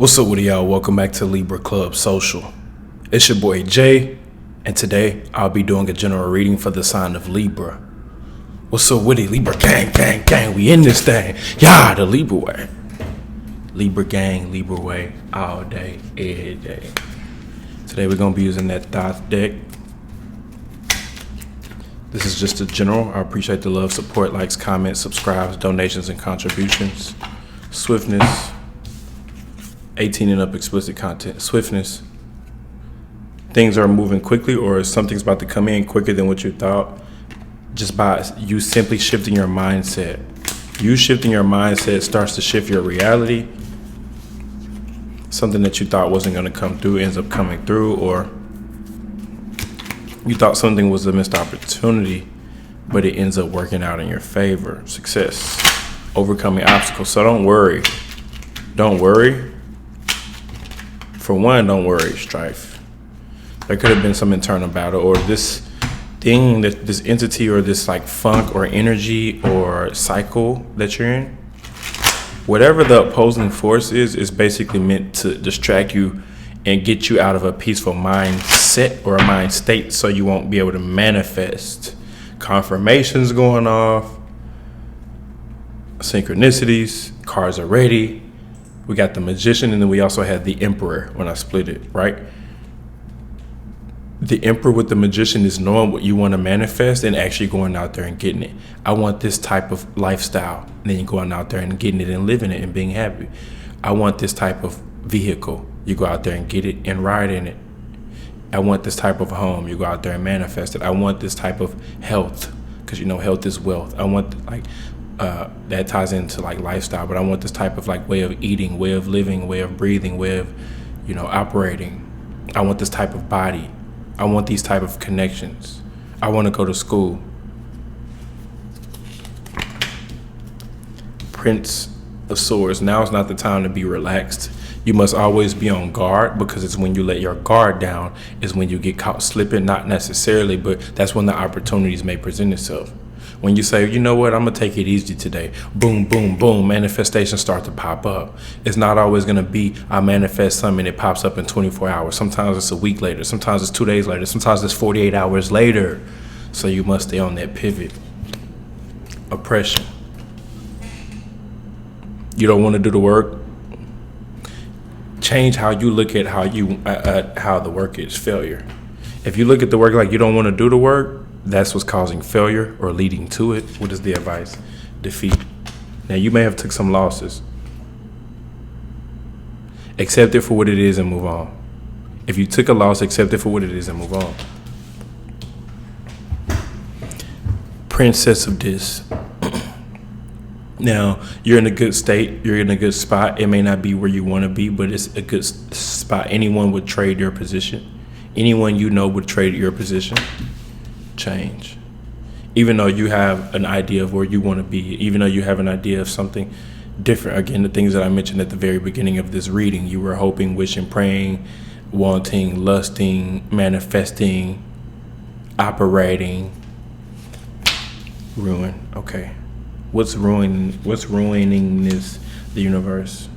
What's up with y'all? Welcome back to Libra Club Social. It's your boy Jay, and today I'll be doing a general reading for the sign of Libra. What's up with it? Libra gang, gang, gang. We in this thing. Yeah, the Libra way. Libra gang, Libra way, all day, every day. Today we're going to be using that Thoth deck. This is just a general. I appreciate the love, support, likes, comments, subscribes, donations, and contributions. Swiftness. 18 and up explicit content. Swiftness. Things are moving quickly, or something's about to come in quicker than what you thought, just by you simply shifting your mindset. You shifting your mindset starts to shift your reality. Something that you thought wasn't going to come through ends up coming through, or you thought something was a missed opportunity, but it ends up working out in your favor. Success. Overcoming obstacles. So don't worry. Don't worry. For one, don't worry, strife. There could have been some internal battle, or this thing, that this entity, or this like funk or energy or cycle that you're in. Whatever the opposing force is basically meant to distract you and get you out of a peaceful mindset or a mind state, so you won't be able to manifest. Confirmations going off, synchronicities, cards are ready. We got the Magician, and then we also had the Emperor when I split it, right? The Emperor with the Magician is knowing what you want to manifest and actually going out there and getting it. I want this type of lifestyle. And then you're going out there and getting it and living it and being happy. I want this type of vehicle. You go out there and get it and ride in it. I want this type of home. You go out there and manifest it. I want this type of health, because you know health is wealth. I want that ties into like lifestyle, but I want this type of like way of eating, way of living, way of breathing, way of, operating. I want this type of body. I want these type of connections. I want to go to school. Prince of Swords. Now is not the time to be relaxed. You must always be on guard, because it's when you let your guard down is when you get caught slipping. Not necessarily, but that's when the opportunities may present itself. When you say, you know what, I'm going to take it easy today. Boom, boom, boom. Manifestations start to pop up. It's not always going to be, I manifest something and it pops up in 24 hours. Sometimes it's a week later. Sometimes it's 2 days later. Sometimes it's 48 hours later. So you must stay on that pivot. Oppression. You don't want to do the work. Change how you look at how the work is. Failure. If you look at the work like you don't want to do the work, that's what's causing failure or leading to it. What is the advice? Defeat. Now, you may have took some losses. Accept it for what it is and move on. If you took a loss, accept it for what it is and move on. Princess of this. Now, you're in a good state. You're in a good spot. It may not be where you want to be, but it's a good spot. Anyone would trade your position. Anyone you know would trade your position. Change. Even though you have an idea of where you want to be, even though you have an idea of something different. Again, the things that I mentioned at the very beginning of this reading, you were hoping, wishing, praying, wanting, lusting, manifesting, operating. Ruin. Okay. What's ruining the universe?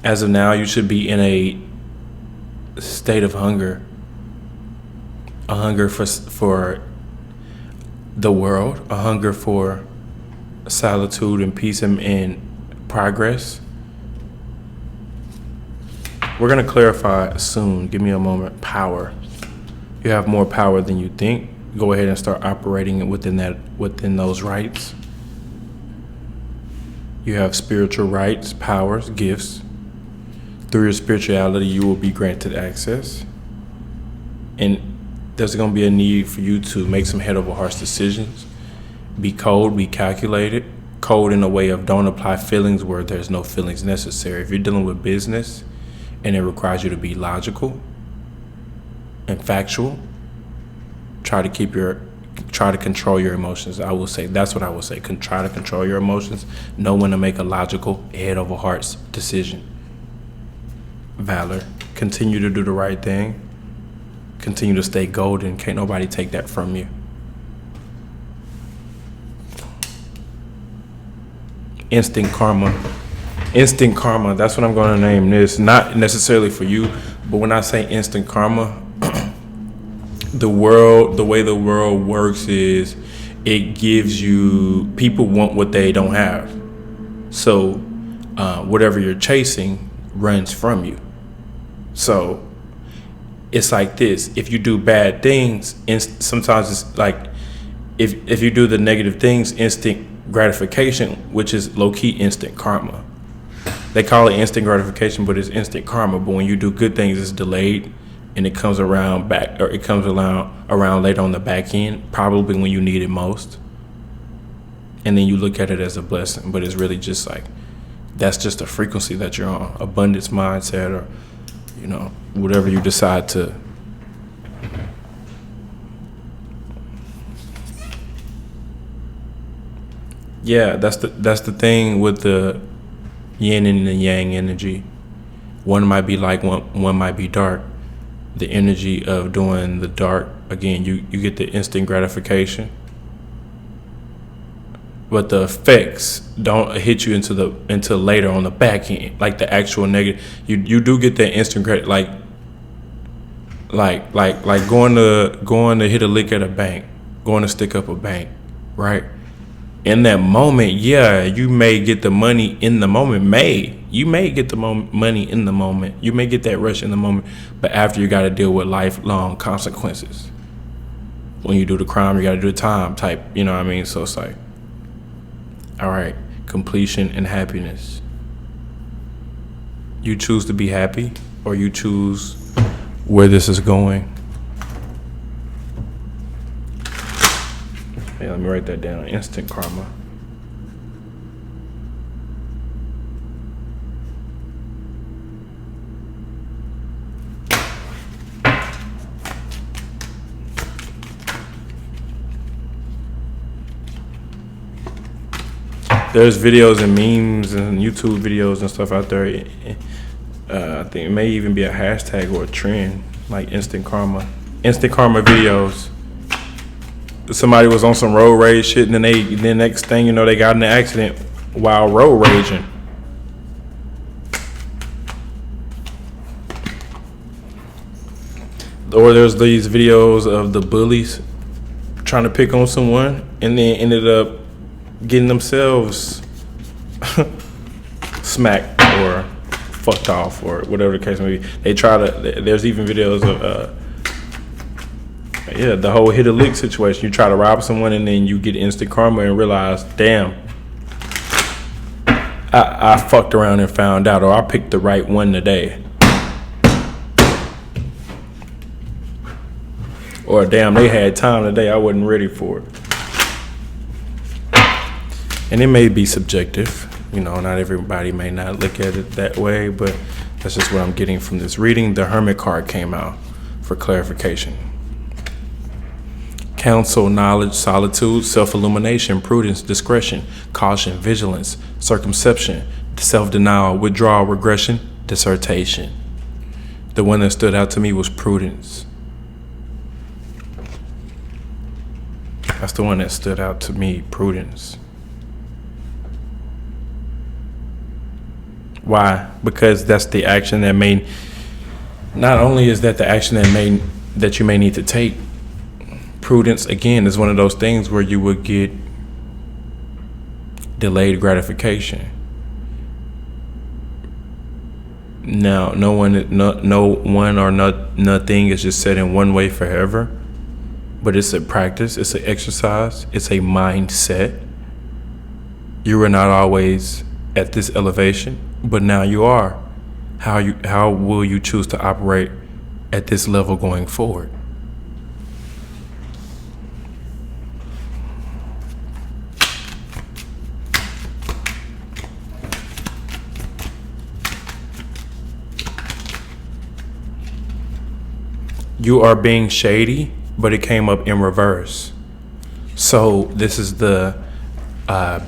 As of now, you should be in a state of hunger. A hunger for the world, a hunger for solitude and peace and progress. We're going to clarify soon. Give me a moment. Power. You have more power than you think. Go ahead and start operating within those rights. You have spiritual rights, powers, gifts. Through your spirituality, you will be granted access. And there's going to be a need for you to make some head over heart decisions. Be cold, be calculated. Cold in a way of don't apply feelings where there's no feelings necessary. If you're dealing with business and it requires you to be logical and factual, try to control your emotions. I will say, that's what I will say. Try to control your emotions. Know when to make a logical head over heart decision. Valor. Continue to do the right thing. Continue to stay golden. Can't nobody take that from you. Instant karma. Instant karma. That's what I'm going to name this. Not necessarily for you, but when I say instant karma, the way the world works is it gives you, people want what they don't have. So whatever you're chasing runs from you. So it's like this. If you do bad things, sometimes it's like if you do the negative things, instant gratification, which is low-key instant karma. They call it instant gratification, but it's instant karma. But when you do good things, it's delayed, and it comes around around later on the back end, probably when you need it most. And then you look at it as a blessing, but it's really just like, that's just a frequency that you're on, abundance mindset, or whatever you decide to. Yeah, that's the thing with the yin and the yang energy. One might be light, one might be dark. The energy of doing the dark, again, you get the instant gratification, but the effects don't hit you until later on the back end, like the actual negative. You do get that instant like going to hit a lick at a bank, going to stick up a bank, right? In that moment, yeah, you may get the money in the moment. You may get the money in the moment. You may get that rush in the moment, but after, you got to deal with lifelong consequences. When you do the crime, you got to do the time type. You know what I mean? So it's like, all right, completion and happiness. You choose to be happy, or you choose where this is going. Yeah, let me write that down. Instant karma. There's videos and memes and YouTube videos and stuff out there. I think it may even be a hashtag or a trend, like instant karma. Instant karma videos. Somebody was on some road rage shit, and then the next thing you know, they got in an accident while road raging. Or there's these videos of the bullies trying to pick on someone, and then ended up getting themselves smacked or fucked off, or whatever the case may be. There's even videos of the whole hit a lick situation. You try to rob someone, and then you get instant karma and realize, damn, I fucked around and found out, or I picked the right one today. Or damn, they had time today, I wasn't ready for it. And it may be subjective, not everybody may not look at it that way, but that's just what I'm getting from this reading. The Hermit card came out for clarification. Counsel, knowledge, solitude, self-illumination, prudence, discretion, caution, vigilance, circumception, self-denial, withdrawal, regression, dissertation. The one that stood out to me was prudence. That's the one that stood out to me, prudence. Why? Because that's the action that not only is that the action that you may need to take. Prudence, again, is one of those things where you would get delayed gratification. Now, no one or nothing is just set in one way forever, but it's a practice, it's an exercise, it's a mindset. You were not always at this elevation, but now you are. How will you choose to operate at this level going forward? You are being shady, but it came up in reverse. So this is the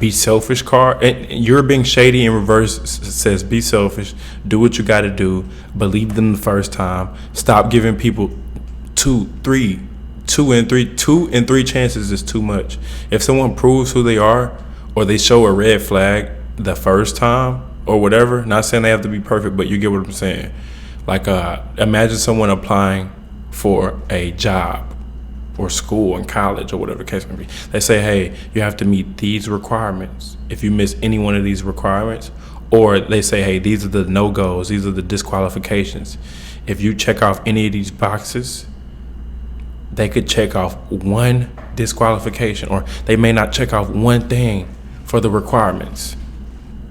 be selfish card. And you're being shady in reverse. Says be selfish, do what you got to do, believe them the first time, stop giving people two and three chances is too much. If someone proves who they are, or they show a red flag the first time, or whatever. Not saying they have to be perfect, but you get what I'm saying. Like, imagine someone applying for a job or school and college or whatever the case may be. They say, hey, you have to meet these requirements. If you miss any one of these requirements, or they say, hey, these are the no-goes, these are the disqualifications. If you check off any of these boxes, they could check off one disqualification, or they may not check off one thing for the requirements.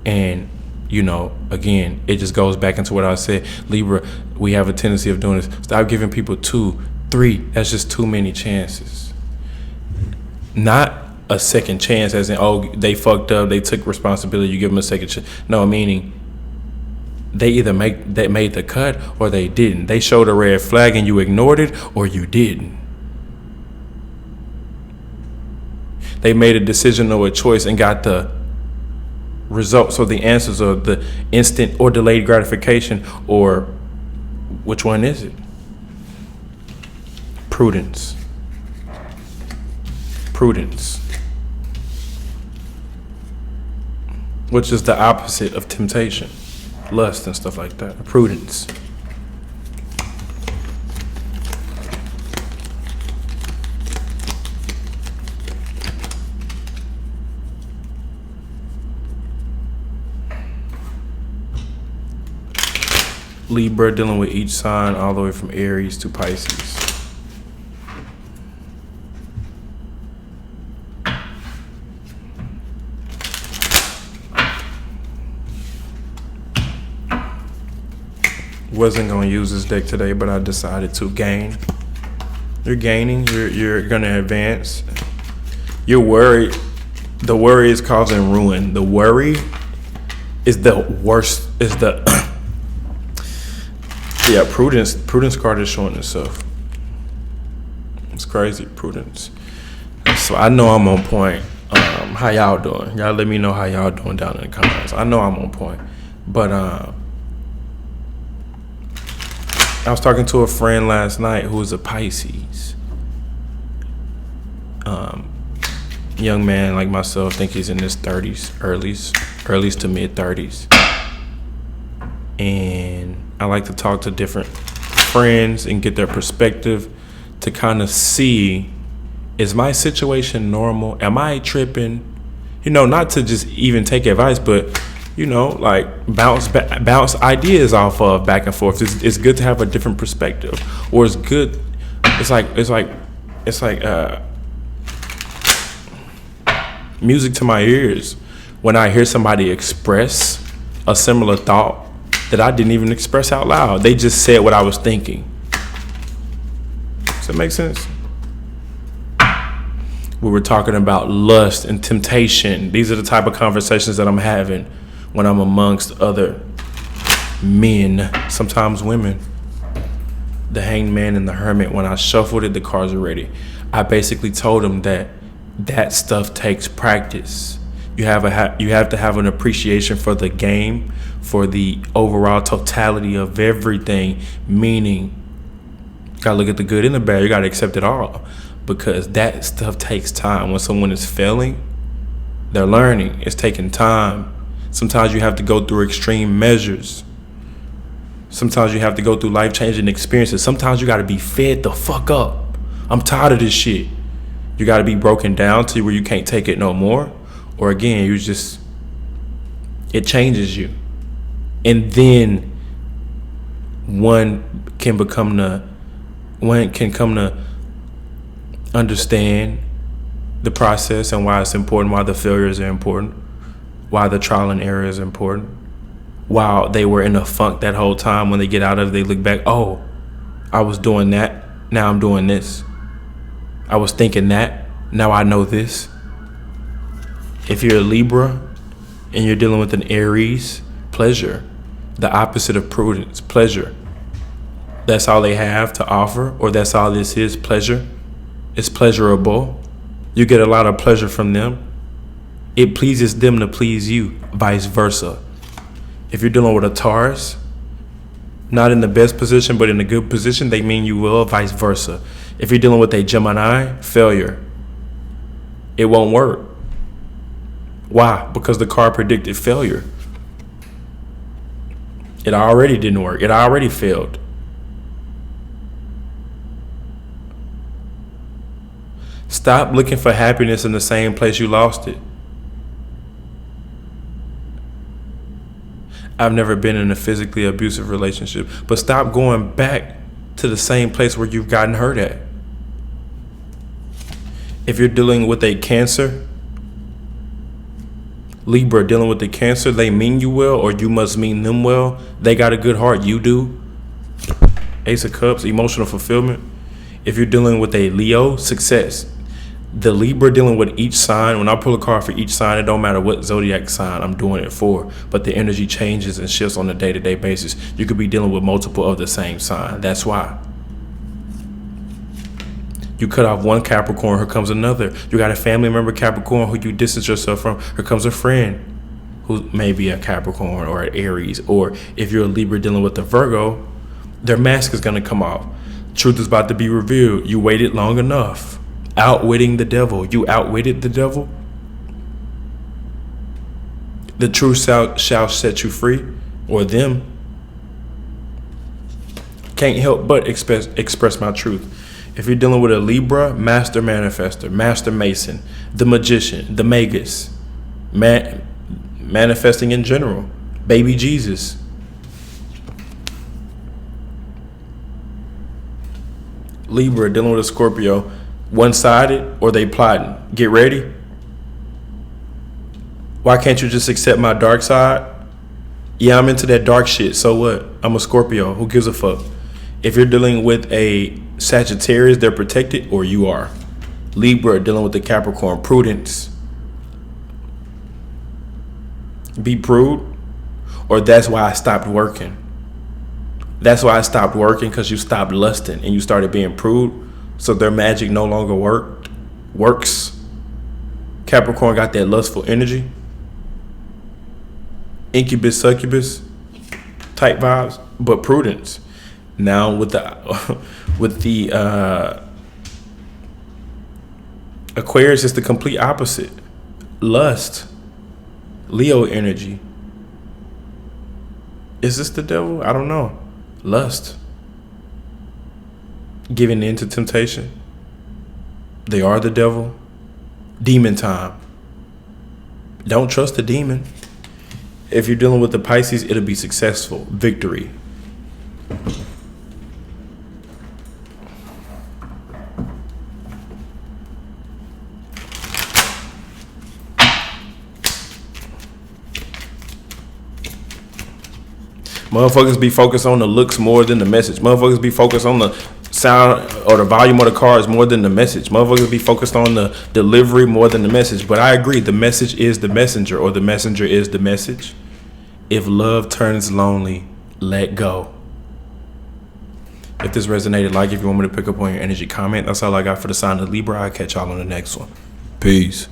And, again, it just goes back into what I said. Libra, we have a tendency of doing this. Stop giving people 2, 3. That's just too many chances. Not a second chance as in, oh, they fucked up, they took responsibility, you give them a second chance. No, meaning they either made the cut or they didn't. They showed a red flag and you ignored it, or you didn't. They made a decision or a choice and got the results or the answers or the instant or delayed gratification, or which one is it? Prudence. Which is the opposite of temptation, lust and stuff like that. Prudence. Libra, dealing with each sign all the way from Aries to Pisces. Wasn't going to use this deck today, but I decided to gain. You're gaining. You're going to advance. You're worried. The worry is causing ruin. The worry is the worst. Is the yeah. Prudence card is showing itself. It's crazy. Prudence. So I know I'm on point. How y'all doing? Y'all let me know how y'all doing down in the comments. I know I'm on point, but I was talking to a friend last night who is a Pisces. Young man like myself, think he's in his 30s, earlies to mid 30s. And I like to talk to different friends and get their perspective to kind of see, is my situation normal? Am I tripping? Not to just even take advice, but like bounce ideas off of back and forth. It's good to have a different perspective, or it's good. It's like music to my ears when I hear somebody express a similar thought that I didn't even express out loud. They just said what I was thinking. Does that make sense? We were talking about lust and temptation. These are the type of conversations that I'm having when I'm amongst other men, sometimes women. The Hanged Man and the Hermit, when I shuffled it, the cards are ready. I basically told them that stuff takes practice. You have to have an appreciation for the game, for the overall totality of everything, meaning you gotta look at the good and the bad. You gotta accept it all, because that stuff takes time. When someone is failing, they're learning. It's taking time. Sometimes you have to go through extreme measures. Sometimes you have to go through life-changing experiences. Sometimes you got to be fed the fuck up. I'm tired of this shit. You got to be broken down to where you can't take it no more. Or again, it changes you. And then one can come to understand the process and why it's important, why the failures are important, why the trial and error is important. While they were in a funk that whole time, when they get out of it, they look back, oh, I was doing that, now I'm doing this. I was thinking that, now I know this. If you're a Libra and you're dealing with an Aries, pleasure, the opposite of prudence, pleasure. That's all they have to offer, or that's all this is, pleasure. It's pleasurable. You get a lot of pleasure from them. It pleases them to please you, vice versa. If you're dealing with a Taurus, not in the best position, but in a good position, they mean you will, vice versa. If you're dealing with a Gemini, failure. It won't work. Why? Because the card predicted failure. It already didn't work. It already failed. Stop looking for happiness in the same place you lost it. I've never been in a physically abusive relationship, but stop going back to the same place where you've gotten hurt at. If you're dealing with a Cancer, Libra dealing with the Cancer, they mean you well, or you must mean them well. They got a good heart, you do. Ace of Cups, emotional fulfillment. If you're dealing with a Leo, success. The Libra dealing with each sign, when I pull a card for each sign, it don't matter what zodiac sign I'm doing it for, but the energy changes and shifts on a day-to-day basis. You could be dealing with multiple of the same sign. That's why. You cut off one Capricorn, here comes another. You got a family member Capricorn who you distance yourself from, here comes a friend who may be a Capricorn or an Aries. Or if you're a Libra dealing with a Virgo, their mask is going to come off. Truth is about to be revealed. You waited long enough. Outwitting the devil. You outwitted the devil. The truth shall set you free, or them. Can't help but express my truth. If you're dealing with a Libra, master manifester, master mason, the magician, the magus, manifesting in general, baby Jesus. Libra dealing with a Scorpio, one-sided or they plotting. Get ready. Why can't you just accept my dark side? Yeah, I'm into that dark shit. So what? I'm a Scorpio. Who gives a fuck? If you're dealing with a Sagittarius, they're protected, or you are. Libra dealing with the Capricorn, prudence. Be prude, or that's why I stopped working. That's why I stopped working, because you stopped lusting and you started being prude. So their magic no longer works. Capricorn got that lustful energy. Incubus, succubus type vibes, but prudence. Now with the Aquarius, is the complete opposite. Lust. Leo energy. Is this the devil? I don't know. Lust. Giving in to temptation. They are the devil. Demon time. Don't trust the demon. If you're dealing with the Pisces, it'll be successful. Victory. Motherfuckers be focused on the looks more than the message. Motherfuckers be focused on the sound or the volume of the cards more than the message. Motherfuckers be focused on the delivery more than the message. But I agree, the message is the messenger, or the messenger is the message. If love turns lonely, let go. If this resonated, like, if you want me to pick up on your energy, comment. That's all I got for the sign of Libra. I'll catch y'all on the next one. Peace.